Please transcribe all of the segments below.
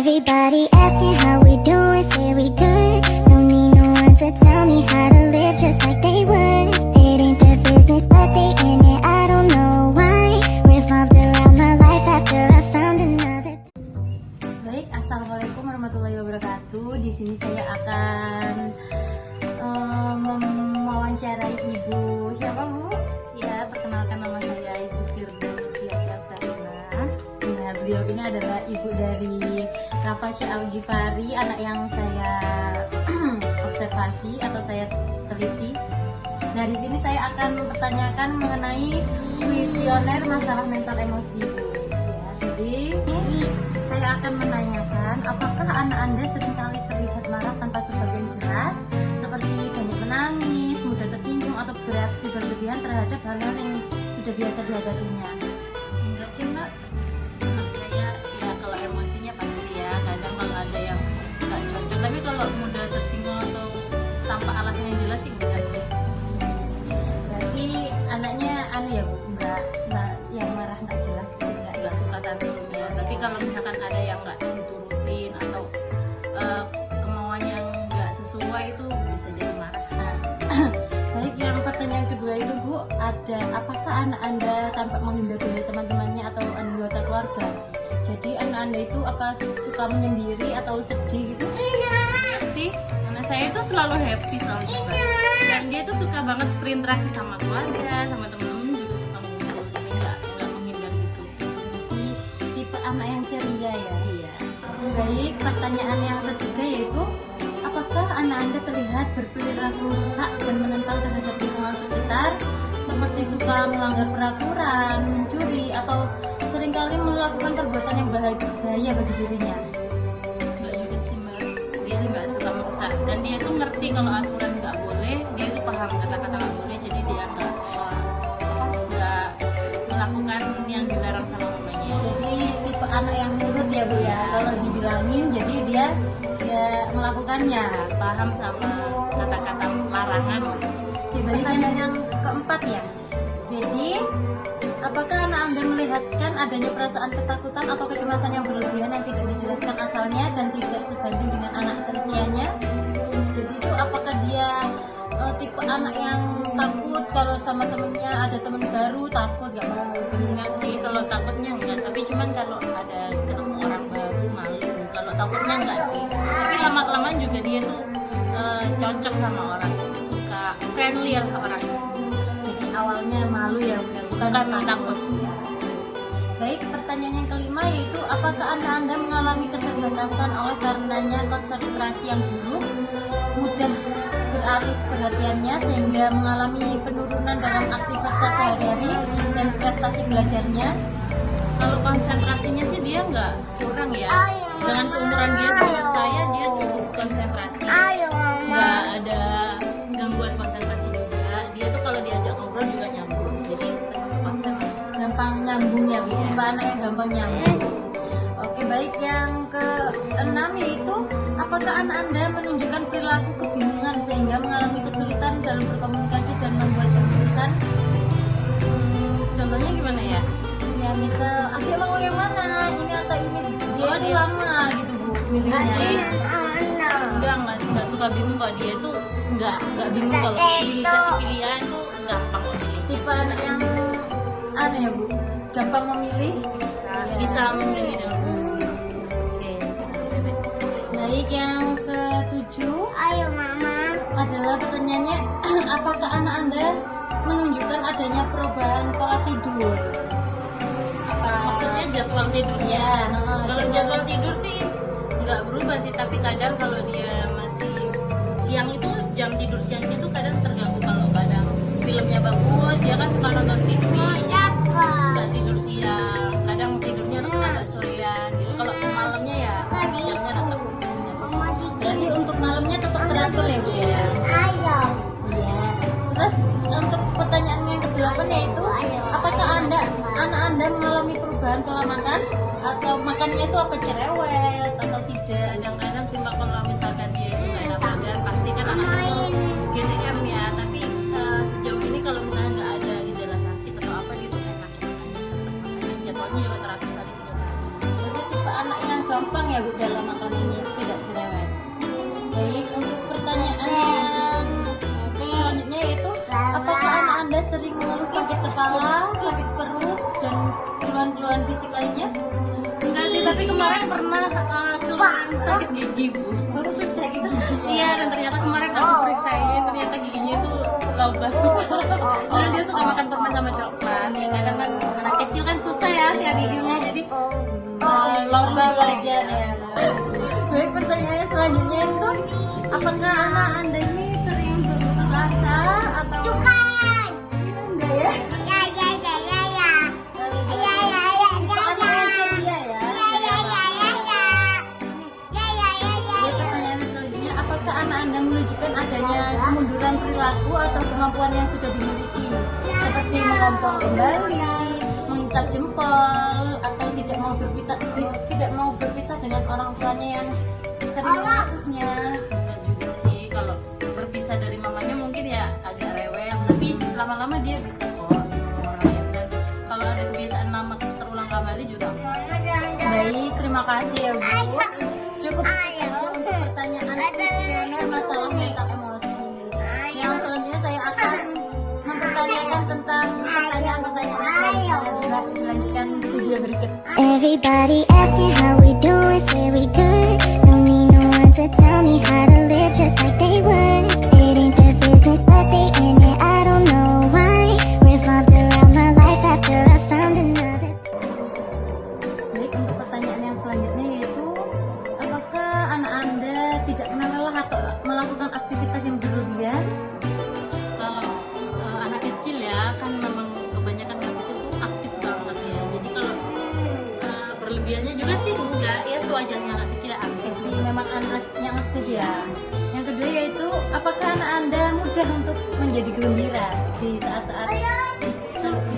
Everybody asking how we doing, say we good. Don't need no one to tell me how to live just like they would. It ain't their business, but they in it, I don't know why. Revolved around my life after I found another. Baik, assalamualaikum warahmatullahi wabarakatuh. Di sini saya akan mewawancarai Ibu. Siapa Bu? Ya, perkenalkan nama saya Ibu Firdausiyah Sahrina. Nah, beliau ini adalah ibu dari Rafasya Al-Ghifari, anak yang saya observasi atau saya teliti. Nah, di sini saya akan mempertanyakan mengenai kuesioner masalah mental emosi. Ya, jadi saya akan menanyakan, apakah anak Anda seringkali terlihat marah tanpa sebab yang jelas, seperti banyak menangis, mudah tersinggung, atau bereaksi berlebihan terhadap hal-hal yang sudah biasa dihadapinya? Enggak sih Mbak, menurut saya ya kalau emosinya pasti ya, kadang kalau ada yang nggak cocok, tapi kalau mudah tersinggung atau tanpa alasan yang jelas sih enggak sih. Berarti anaknya ya Bu, nggak yang marah nggak jelas gitu, Nggak suka tantrum ya, tapi kalau misalkan ada yang nggak diturutin atau kemauan yang nggak sesuai itu bisa jadi marah. Baik, yang pertanyaan kedua itu Bu, apakah anak Anda tampak menghindar dari teman-temannya atau anggota keluarga? Jadi anak Anda itu apa suka menyendiri atau sedih gitu? Enggak sih, anak saya itu selalu happy, selalu cepat, dan dia tuh suka banget berinteraksi sama keluarga, sama temen-temen juga suka ngumpul, jadi nggak menghindar gitu. Jadi tipe anak yang ceria ya? Iya. Baik, pertanyaan yang ketiga yaitu, apakah anak Anda terlihat berperilaku rusak dan menentang terhadap lingkungan sekitar, seperti suka melanggar peraturan, mencuri, atau seringkali melakukan perbuatan yang bahaya bagi dirinya? Enggak juga sih Mbak, dia nggak suka merusak, dan dia tuh ngerti kalau aturan nggak boleh, dia tuh paham kata-kata nggak boleh, jadi dia nggak melakukan yang dilarang sama mamanya. Jadi tipe anak yang nurut ya Bu ya, kalau dibilangin jadi dia melakukannya. Paham sama kata-kata larangan. Pertanyaan yang keempat ya, jadi apakah anak Anda melihatkan adanya perasaan ketakutan atau kecemasan yang berlebihan yang tidak dijelaskan asalnya dan tidak sebanding dengan anak seusianya? Jadi itu apakah dia tipe anak yang takut kalau sama temennya, ada temen baru takut gak mau Enggak sih, kalau takutnya enggak, tapi cuman kalau ada ketemu orang baru malu. Kalau takutnya enggak sih, tapi lama-kelamaan juga dia tuh cocok sama orang, suka friendly lah orangnya. Jadi awalnya malu ya Bu, bukan takut. Ya. Baik, pertanyaan yang kelima yaitu, apakah Anda mengalami keterbatasan oleh karenanya konsentrasi yang buruk, mudah beralih perhatiannya sehingga mengalami penurunan dalam aktivitas sehari-hari dan prestasi belajarnya? Kalau konsentrasinya sih dia nggak kurang ya, dengan seumuran dia sama saya dia cukup konsentrasi, nggak ada gangguan konsentrasi juga. Dia tuh kalau diajak ngobrol juga nyambung, jadi termasuk konsentrasi. Gampang nyambung ya Bu, tipe anak yang gampang nyambung. Oke, baik, yang keenam yaitu, apakah anak Anda menunjukkan perilaku kebingungan sehingga mengalami kesulitan dalam berkomunikasi dan membuat keputusan? Contohnya gimana ya? Ya misal, adik mau yang mana, ini atau ini? Dia lama gitu Bu pilihnya. Enggak suka bingung kok, dia tuh nggak bingung kalau dikasih pilihan tuh gampang kok pilih. Tipe anak yang ya Bu, gampang memilih, Bisa memilih dengan Baik, yang ketujuh adalah pertanyaannya, apakah anak Anda menunjukkan adanya perubahan pola tidur? maksudnya jadwal tidurnya. Kalau jadwal tidur sih nggak berubah sih, tapi kadang kalau dia masih siang itu jam tidur siangnya tuh kadang terganggu. Kalau kadang filmnya bagus, dia kan suka nonton TV, nggak tidur siang, kadang tidurnya tuh agak sorean gitu. Kalau malamnya ya jamnya tetap. Berarti untuk malamnya tetap teratur ya Bu ya? Iya. Terus untuk pertanyaan yang ke-8 yaitu, apakah anak Anda mengalami perubahan pola makan atau makannya itu apa, cerewet atau tidak? Kadang-kadang sih Mbak, kalau misalkan dia itu nggak enak badan, pasti kan anak itu GTM ya, tapi sejauh ini kalau misalnya nggak ada gejala sakit atau apa, dia tuh enak. Jadwalnya juga teratur hari 3 kali. Jadi tipe anak yang gampang ya Bu dalam akademinya tidak cerewet. Baik, untuk pertanyaan yang selanjutnya yaitu apakah anak Anda sering mengeluh sakit kepala, sakit perut, dan keluhan-keluhan fisik lainnya? Enggak sih, tapi kemarin pernah keluhan sakit gigi Bu. Sakit Iya, dan ternyata kemarin aku periksain, ternyata giginya itu lobang. Karena dia suka makan permen sama coklat. Ya kadang kan anak kecil kan susah ya sehat giginya, jadi lomba belajar ya. Baik, pertanyaan selanjutnya itu apakah anak Anda ini sering berputus asa atau enggak ya? Pertanyaan selanjutnya, apakah anak Anda menunjukkan adanya kemunduran perilaku atau kemampuan yang sudah dimiliki, seperti mengompol kembali, menghisap jempol, atau tidak mau berpisah dengan orang tuanya yang sering mengasuhnya? enggak juga sih, kalau berpisah dari mamanya mungkin ya agak rewel, tapi lama-lama dia bisa kok orang lain. Dan kalau ada kebiasaan lama terulang kembali juga Baik, terima kasih ya Bu. Cukup saja untuk pertanyaan kuesioner masalah mental emosi. Yang selanjutnya saya akan mempertanyakan tentang pertanyaan-pertanyaan selanjutnya. Dilanjutkan video berikut. Everybody asking how we doing, say we good. Don't need no one to tell me how to live just like they would. It ain't their business, but they in it. I don't know why. Revolved around my life after I found another. Baik, untuk pertanyaan yang selanjutnya yaitu apakah anak Anda tidak kenal lelah atau melakukan aktivitas yang berlebihan? kalau anak kecil ya kan memang kebanyakan anak kecil tuh aktif banget ya, jadi kalau berlebihannya juga sih enggak ya, sewajarnya anak kecil ya aktif. Jadi memang anak yang aktif ya. Yang kedua yaitu apakah anak Anda mudah untuk menjadi gembira di saat-saat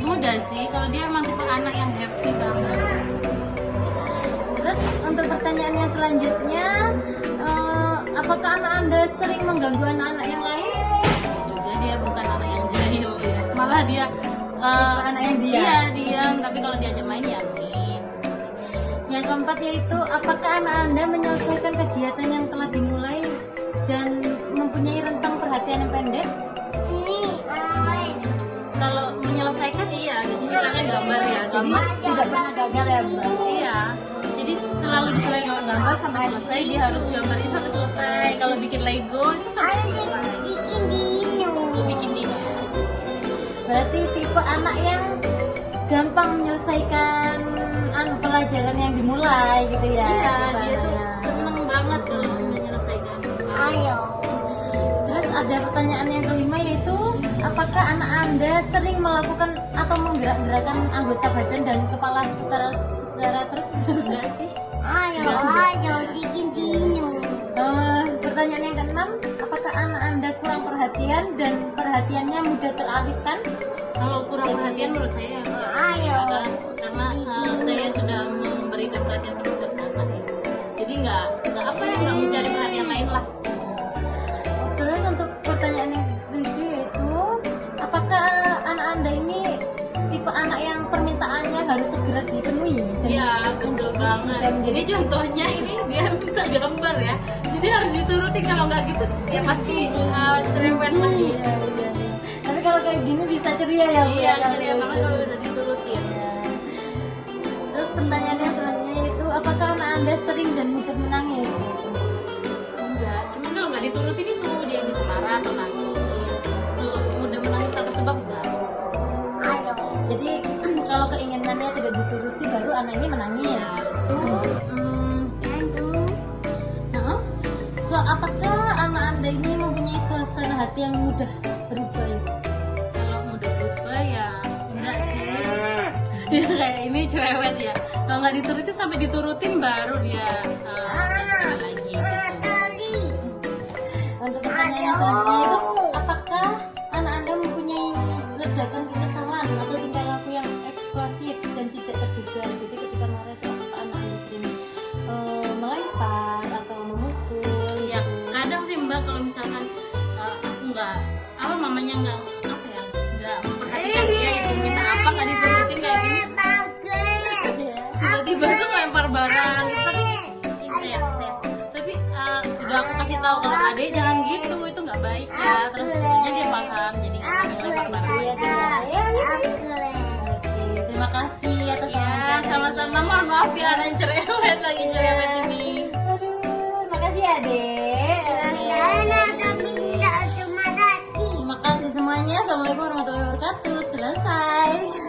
Mudah sih kalau dia emang tipe anak yang happy banget. Terus untuk pertanyaan yang selanjutnya, apakah anak Anda sering mengganggu anak-anak yang lain? Juga dia bukan anak yang jahil ya, malah dia Anak yang diam. Iya diam, tapi kalau diajak main ya main. Yang keempat yaitu apakah anak Anda menyelesaikan kegiatan yang telah dimulai dan mempunyai rentang perhatian yang pendek? Kalau menyelesaikan iya, biasanya kan gambar ya, Jadi gambar tidak pernah gagal ya Bu? iya, jadi selalu diselesaikan gambar sampai selesai, dia harus gambarnya sampai selesai. Kalau bikin Lego itu sampai selesai. Bikin dia. Berarti tipe anak yang gampang menyelesaikan pelajaran yang dimulai gitu ya? Iya, tipe dia tuh anaknya. seneng banget kalau menyelesaikan. Terus ada pertanyaan yang kelima yaitu apakah anak Anda sering melakukan atau menggerak-gerakkan anggota badan dan kepala secara terus Enggak sih. Pertanyaan yang keenam, apakah anak Anda kurang perhatian dan perhatiannya mudah teralihkan? Kalau kurang perhatian menurut saya karena saya sudah memberikan perhatian penuh buat anak ya. Jadi nggak mencari perhatian lain lah. Terus untuk pertanyaan yang ketujuh yaitu apakah anak Anda ini tipe anak yang permintaannya harus segera dipenuhi? Iya betul banget. Dan Jadi contohnya ini dia minta gambar ya. Jadi harus dituruti, kalau nggak gitu ya pasti cerewet lagi. Iya. Tapi kalau kayak gini bisa ceria ya Bu? Iya ya, ceria kalau banget kalau udah diturutin. Terus pertanyaan yang selanjutnya yaitu apakah anak Anda sering dan mudah menangis? Enggak, cuma kalau nggak diturutin itu dia bisa marah atau nangis. Kalau udah menangis tanpa sebab enggak. Jadi kalau keinginannya tidak dituruti baru anak ini menangis. So, apakah anak Anda ini mempunyai suasana hati yang mudah berubah? Kalau mudah berubah ya enggak sih. Dia kayak ini cerewet ya. Kalau nggak diturutin sampai diturutin baru dia lagi. Untuk pertanyaan yang selanjutnya itu apakah anak Anda mempunyai ledakan kekesalan atau tingkah laku yang eksplosif dan tidak terduga? Jadi ketika marah itu apakah anak Anda sering melempar atau memukul? Ya kadang sih Mbak kalau misalkan aku nggak mamanya nggak memperhatikan dia itu minta apa nggak diturutin kayak gini, tiba-tiba tuh lempar barang gitu. Tapi kayak aku kasih tahu kalau adek jangan gitu, itu nggak baik ya. Terus biasanya dia paham, jadi nggak sampai lempar barang. Ya, oke, terima kasih atas Ya, omongannya. sama-sama. Mohon maaf ya, anak cerewet lagi cerewet ini. Aduh, makasih ya, Dek. Terima kasih semuanya. Assalamualaikum warahmatullahi wabarakatuh. Selesai.